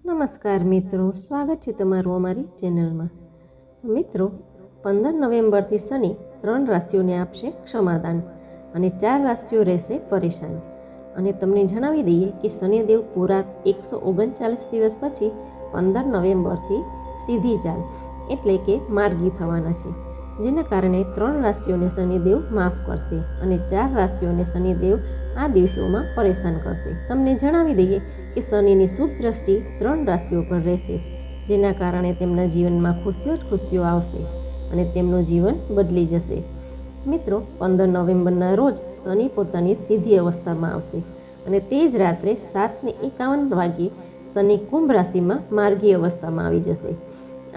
નમસ્કાર મિત્રો, સ્વાગત છે તમારું અમારી ચેનલમાં. મિત્રો, 15 નવેમ્બરથી શનિ 3 રાશિઓને આપશે ક્ષમાદાન અને 4 રાશિઓ રહેશે પરેશાન. અને તમને જણાવી દઈએ કે શનિદેવ પૂરા 139 દિવસ પછી 15 નવેમ્બરથી સીધી ચાલ એટલે કે માર્ગી થવાના છે, જેના કારણે 3 રાશિઓને શનિદેવ માફ કરશે અને 4 રાશિઓને શનિદેવ આ દિવસોમાં પરેશાન કરશે. તમને જણાવી દઈએ કે શનિની શુભ દ્રષ્ટિ 3 રાશિઓ પર રહેશે, જેના કારણે તેમના જીવનમાં ખુશીઓ આવશે અને તેમનું જીવન બદલી જશે. મિત્રો, 15 નવેમ્બરના રોજ શનિ પોતાની સીધી અવસ્થામાં આવશે અને તે જ રાત્રે 7:51 વાગ્યે શનિ કુંભ રાશિમાં માર્ગી અવસ્થામાં આવી જશે.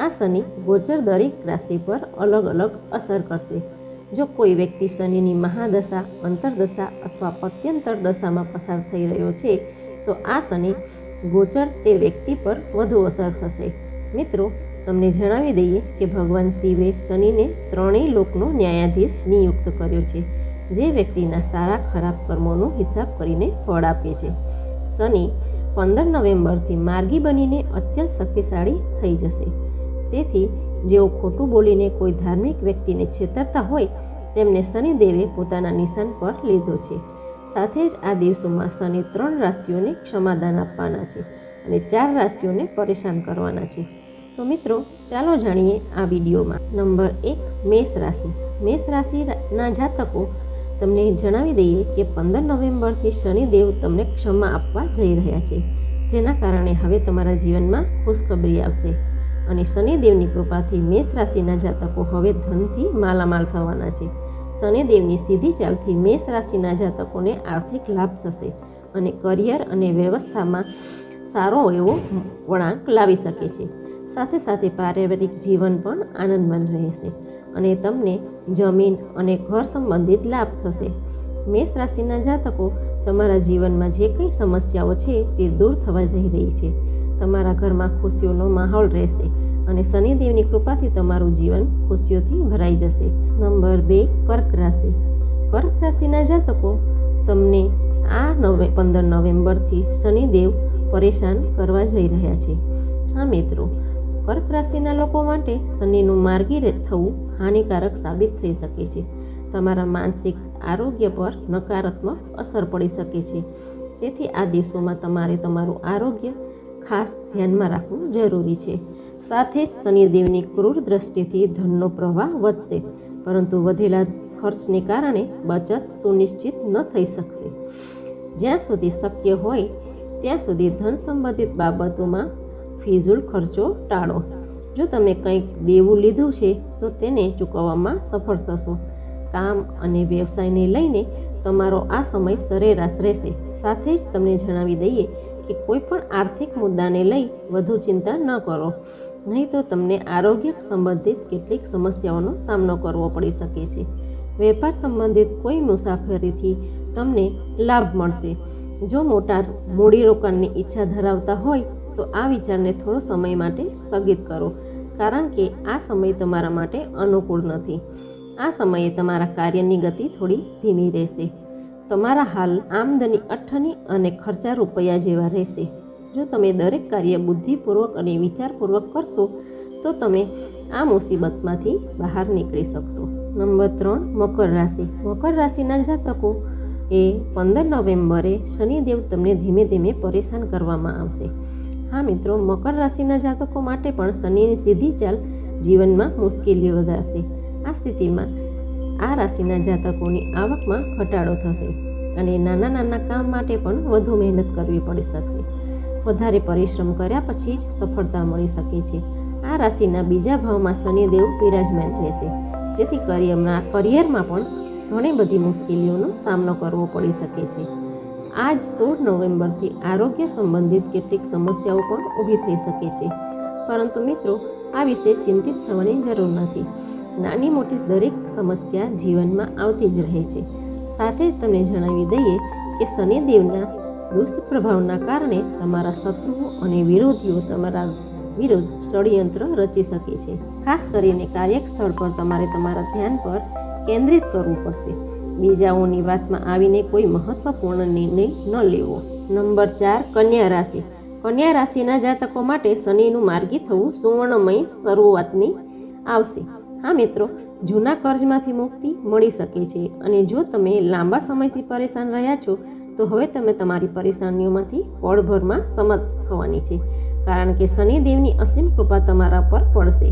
આ શનિ ગોચર દરેક રાશિ પર અલગ અલગ અસર કરશે. જો કોઈ વ્યક્તિ શનિની મહાદશા, અંતરદશા અથવા પત્યંતર દશામાં પસાર થઈ રહ્યો છે તો આ શનિ ગોચર તે વ્યક્તિ પર વધુ અસર થશે. મિત્રો, તમને જણાવી દઈએ કે ભગવાન શિવે શનિને ત્રણેય લોકનો ન્યાયાધીશ નિયુક્ત કર્યો છે, જે વ્યક્તિના સારા ખરાબ કર્મોનો હિસાબ કરીને ફળ આપે છે. શનિ 15 નવેમ્બરથી માર્ગી બનીને અત્યંત શક્તિશાળી થઈ જશે. તેથી જેઓ ખોટું બોલીને કોઈ ધાર્મિક વ્યક્તિને છેતરતા હોય તેમને શનિદેવે પોતાના નિશાન પર લીધો છે. સાથે જ આ દિવસોમાં શનિ 3 રાશિઓને ક્ષમાદાન આપવાના છે અને 4 રાશિઓને પરેશાન કરવાના છે. તો મિત્રો, ચાલો જાણીએ આ વિડીયોમાં. નંબર 1, મેષ રાશિ. મેષ રાશિના જાતકો, તમને જણાવી દઈએ કે 15 નવેમ્બરથી શનિદેવ તમને ક્ષમા આપવા જઈ રહ્યા છે, જેના કારણે હવે તમારા જીવનમાં ખુશખબરી આવશે અને શનિદેવની કૃપાથી મેષ રાશિના જાતકો હવે ધનથી માલામાલ થવાના છે. શનિદેવની સીધી ચાલથી મેષ રાશિના જાતકોને આર્થિક લાભ થશે અને કરિયર અને વ્યવસ્થામાં સારો એવો વળાંક લાવી શકે છે. સાથે સાથે પારિવારિક જીવન પણ આનંદમય રહેશે અને તમને જમીન અને ઘર સંબંધિત લાભ થશે. મેષ રાશિના જાતકો, તમારા જીવનમાં જે કંઈ સમસ્યાઓ છે તે દૂર થવા જઈ રહી છે. તમારા ઘરમાં ખુશીઓનો માહોલ રહેશે અને શનિદેવની કૃપાથી તમારું જીવન ખુશીઓથી ભરાઈ જશે. નંબર 2, કર્ક રાશિ. કર્ક રાશિના જાતકો, તમને આ 15 નવેમ્બરથી શનિદેવ પરેશાન કરવા જઈ રહ્યા છે. હા મિત્રો, કર્ક રાશિના લોકો માટે શનિનું માર્ગી થવું હાનિકારક સાબિત થઈ શકે છે. તમારા માનસિક આરોગ્ય પર નકારાત્મક અસર પડી શકે છે. તેથી આ દિવસોમાં તમારે તમારું આરોગ્ય ખાસ ધ્યાનમાં રાખવું જરૂરી છે. સાથે જ શનિદેવની ક્રૂર દ્રષ્ટિથી ધનનો પ્રવાહ વધશે, પરંતુ વધેલા ખર્ચને કારણે બચત સુનિશ્ચિત ન થઈ શકશે. જ્યાં સુધી શક્ય હોય ત્યાં સુધી ધન સંબંધિત બાબતોમાં ફિઝૂલ ખર્ચો ટાળો. જો તમે કંઈક દેવું લીધું છે તો તેને ચૂકવવામાં સફળ થશો. કામ અને વ્યવસાયને લઈને તમારો આ સમય સરેરાશ રહેશે. સાથે જ તમને જણાવી દઈએ કે કોઈ પણ આર્થિક મુદ્દાને લઈ વધુ ચિંતા ન કરો, નહીં તો તમને આરોગ્ય સંબંધિત કેટલીક સમસ્યાઓનો સામનો કરવો પડી શકે છે. વેપાર સંબંધિત કોઈ મુસાફરીથી તમને લાભ મળશે. જો મોટા મૂડીરોકાણની ઈચ્છા ધરાવતા હોય તો આ વિચારને થોડો સમય માટે સ્થગિત કરો, કારણ કે આ સમય તમારા માટે અનુકૂળ નથી. આ સમયે તમારા કાર્યની ગતિ થોડી ધીમી રહેશે. તમારા હાલ આમદની અઠ્ઠની અને ખર્ચા રૂપિયા જેવા રહેશે. જો તમે દરેક કાર્ય બુદ્ધિપૂર્વક અને વિચારપૂર્વક કરશો તો તમે આ મુસીબતમાંથી બહાર નીકળી શકશો. નંબર 3, મકર રાશિ. મકર રાશિના જાતકો એ 15 નવેમ્બરે શનિદેવ તમને ધીમે ધીમે પરેશાન કરવામાં આવશે. હા મિત્રો, મકર રાશિના જાતકો માટે પણ શનિની સીધી ચાલ જીવનમાં મુશ્કેલીઓ વધારશે. આ સ્થિતિમાં આ રાશિના જાતકોની આવકમાં ઘટાડો થશે અને નાના નાના કામ માટે પણ વધુ મહેનત કરવી પડી શકશે. વધારે પરિશ્રમ કર્યા પછી જ સફળતા મળી શકે છે. આ રાશિના બીજા ભાવમાં શનિદેવ બિરાજમાન રહેશે, જેથી કરિયરમાં પણ ઘણી બધી મુશ્કેલીઓનો સામનો કરવો પડી શકે છે. આજ 16 નવેમ્બરથી આરોગ્ય સંબંધિત કેટલીક સમસ્યાઓ પણ ઊભી થઈ શકે છે, પરંતુ મિત્રો, આ વિશે ચિંતિત થવાની જરૂર નથી. નાની મોટી દરેક સમસ્યા જીવનમાં આવતી જ રહે છે. સાથે જ તમને જણાવી દઈએ કે શનિદેવના દુષ્પ્રભાવના કારણે તમારા શત્રુઓ અને વિરોધીઓ તમારા વિરુદ્ધ ષડયંત્ર રચી શકે છે. ખાસ કરીને કાર્યસ્થળ પર તમારે તમારા ધ્યાન પર કેન્દ્રિત કરવું પડશે. બીજાઓની વાતમાં આવીને કોઈ મહત્વપૂર્ણ નિર્ણય ન લેવો. નંબર 4, કન્યા રાશિ. કન્યા રાશિના જાતકો માટે શનિનું માર્ગી થવું સુવર્ણમય શરૂઆતની આવશે. હા મિત્રો, જૂના કર્જમાંથી મુક્તિ મળી શકે છે અને જો તમે લાંબા સમયથી પરેશાન રહ્યા છો તો હવે તમે તમારી પરેશાનીઓમાંથી પળભરમાં સમર્થ થવાની છે, કારણ કે શનિદેવની અસીમ કૃપા તમારા પર પડશે,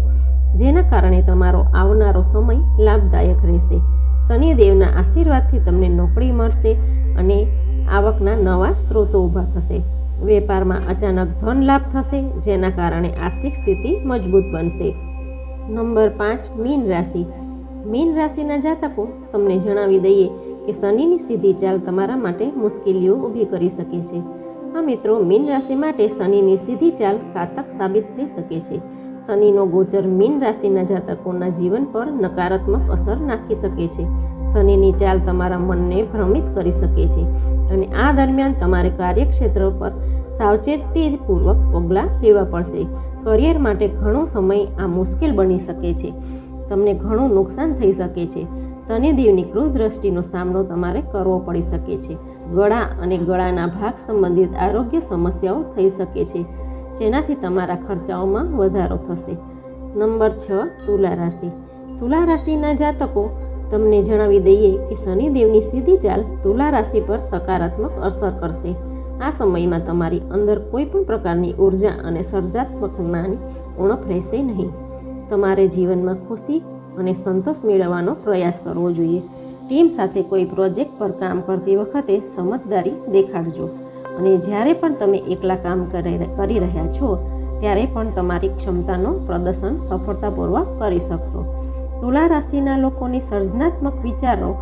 જેના કારણે તમારો આવનારો સમય લાભદાયક રહેશે. શનિદેવના આશીર્વાદથી તમને નોકરી મળશે અને આવકના નવા સ્ત્રોતો ઊભા થશે. વેપારમાં અચાનક ધન લાભ થશે, જેના કારણે આર્થિક સ્થિતિ મજબૂત બનશે. નંબર 5, મીન રાશિ. મીન રાશિના જાતકો, તમને જણાવી દઈએ કે શનિની સીધી ચાલ તમારા માટે મુશ્કેલીઓ ઊભી કરી શકે છે. હા મિત્રો, મીન રાશિ માટે શનિની સીધી ચાલ ઘાતક સાબિત થઈ શકે છે. શનિનો ગોચર મીન રાશિના જાતકોના જીવન પર નકારાત્મક અસર નાખી શકે છે. શનિની ચાલ તમારા મનને ભ્રમિત કરી શકે છે અને આ દરમિયાન તમારે કાર્યક્ષેત્ર પર સાવચેતીપૂર્વક પગલાં લેવા પડશે. કરિયર માટે ઘણો સમય આ મુશ્કેલ બની શકે છે. તમને ઘણું નુકસાન થઈ શકે છે. શનિદેવની ક્રૂર દ્રષ્ટિનો સામનો તમારે કરવો પડી શકે છે. ગળા અને ગળાના ભાગ સંબંધિત આરોગ્ય સમસ્યાઓ થઈ શકે છે, જેનાથી તમારા ખર્ચાઓમાં વધારો થશે. નંબર 6, તુલા રાશિ. તુલા રાશિના જાતકો, તમને જણાવી દઈએ કે શનિદેવની સીધી ચાલ તુલા રાશિ પર સકારાત્મક અસર કરશે. આ સમયમાં તમારી અંદર કોઈ પણ પ્રકારની ઉર્જા અને સર્જનાત્મકતાની ઉણપ રહેશે નહીં. તમારે જીવનમાં ખુશી અને સંતોષ મેળવવાનો પ્રયાસ કરવો જોઈએ. ટીમ સાથે કોઈ પ્રોજેક્ટ પર કામ કરતી વખતે સમજદારી દેખાડજો અને જ્યારે પણ તમે એકલા કામ કરી રહ્યા છો ત્યારે પણ તમારી ક્ષમતાનો પ્રદર્શન સફળતાપૂર્વક કરી શકશો. તુલા રાશિના લોકોની સર્જનાત્મક વિચારો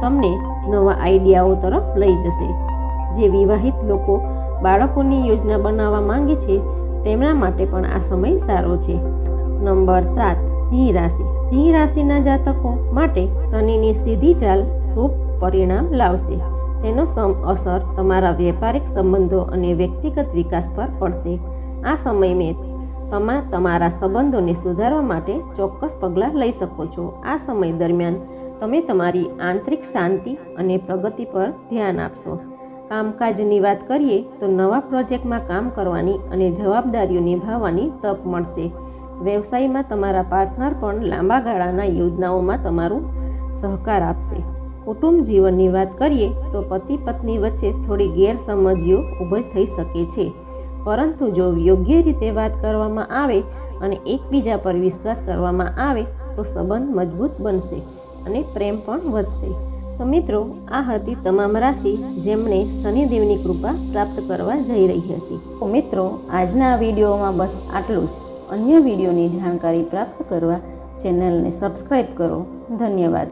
તમને નવા આઈડિયાઓ તરફ લઈ જશે. જે વિવાહિત લોકો બાળકોની યોજના બનાવવા માંગે છે તેમના માટે પણ આ સમય સારો છે. નંબર 7, સિંહ રાશિ. સિંહ રાશિના જાતકો માટે શનિની સીધી ચાલ શુભ પરિણામ લાવશે. તેનો અસર તમારા વ્યાપારિક સંબંધો અને વ્યક્તિગત વિકાસ પર પડશે. આ સમયમાં તમે તમારા સંબંધોને સુધારવા માટે ચોક્કસ પગલાં લઈ શકો છો. આ સમય દરમિયાન તમે તમારી આંતરિક શાંતિ અને પ્રગતિ પર ધ્યાન આપશો. કામકાજની વાત કરીએ તો નવા પ્રોજેક્ટમાં કામ કરવાની અને જવાબદારીઓ નિભાવવાની તક મળશે. વ્યવસાયમાં તમારા પાર્ટનર પણ લાંબા ગાળાના યોજનાઓમાં તમારું સહકાર આપશે. કુટુંબ જીવનની વાત કરીએ તો પતિ પત્ની વચ્ચે થોડી ગેરસમજીઓ ઊભી થઈ શકે છે, પરંતુ જો યોગ્ય રીતે વાત કરવામાં આવે અને એકબીજા પર વિશ્વાસ કરવામાં આવે તો સંબંધ મજબૂત બનશે અને પ્રેમ પણ વધશે. તો મિત્રો, આ હતી તમામ રાશિ જેમણે શનિદેવની કૃપા પ્રાપ્ત કરવા જઈ રહી હતી. તો મિત્રો, આજના આ વિડીયોમાં બસ આટલું જ. અન્ય વિડીયોની જાણકારી પ્રાપ્ત કરવા ચેનલને સબસ્ક્રાઈબ કરો. ધન્યવાદ.